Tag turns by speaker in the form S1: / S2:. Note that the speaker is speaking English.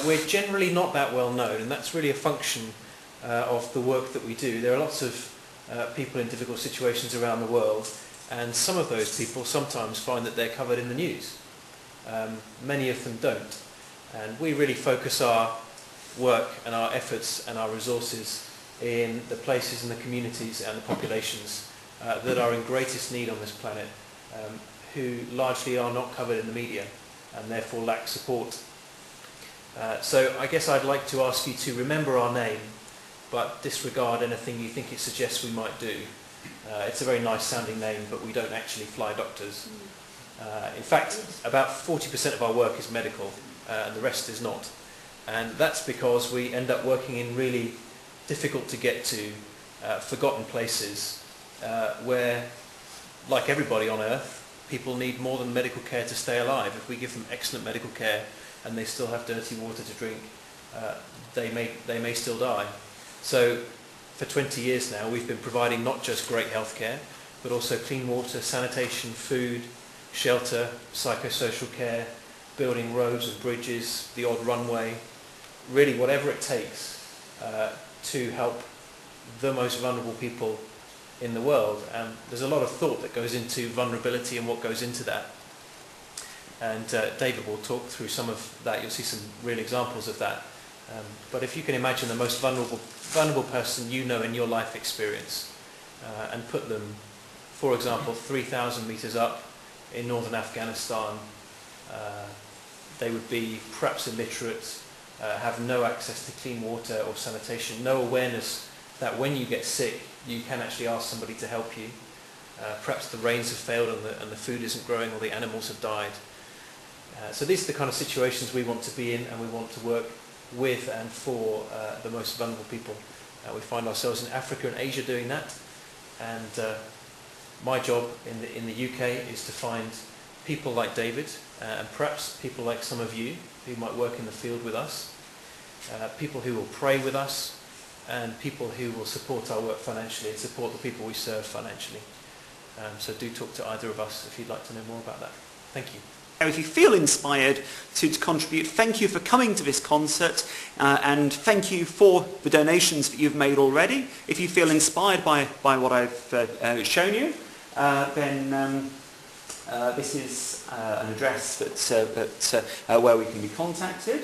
S1: we're generally not that well known, and that's really a function of the work that we do. There are lots of people in difficult situations around the world, and some of those people sometimes find that they're covered in the news. Many of them don't. And we really focus our work and our efforts and our resources in the places and the communities and the populations that are in greatest need on this planet, who largely are not covered in the media and therefore lack support. So I guess I'd like to ask you to remember our name, but disregard anything you think it suggests we might do. It's a very nice sounding name, but we don't actually fly doctors. In fact, about 40% of our work is medical, and the rest is not. And that's because we end up working in really difficult to get to, forgotten places, where, like everybody on Earth, people need more than medical care to stay alive. If we give them excellent medical care and they still have dirty water to drink, they may still die. So for 20 years now we've been providing not just great healthcare, but also clean water, sanitation, food, shelter, psychosocial care, building roads and bridges, the odd runway, really whatever it takes to help the most vulnerable people in the world. And there's a lot of thought that goes into vulnerability and what goes into that. And David will talk through some of that. You'll see some real examples of that. But if you can imagine the most vulnerable person you know in your life experience, and put them, for example, 3,000 meters up in northern Afghanistan, they would be perhaps illiterate, have no access to clean water or sanitation, no awareness that when you get sick you can actually ask somebody to help you. Perhaps the rains have failed and the food isn't growing or the animals have died. So these are the kind of situations we want to be in, and we want to work with and for the most vulnerable people. We find ourselves in Africa and Asia doing that, and my job in the UK is to find people like David, and perhaps people like some of you who might work in the field with us, people who will pray with us, and people who will support our work financially and support the people we serve financially. So do talk to either of us if you'd like to know more about that. Thank you.
S2: If you feel inspired to contribute, thank you for coming to this concert, and thank you for the donations that you've made already. If you feel inspired by what I've shown you, then this is an address where we can be contacted.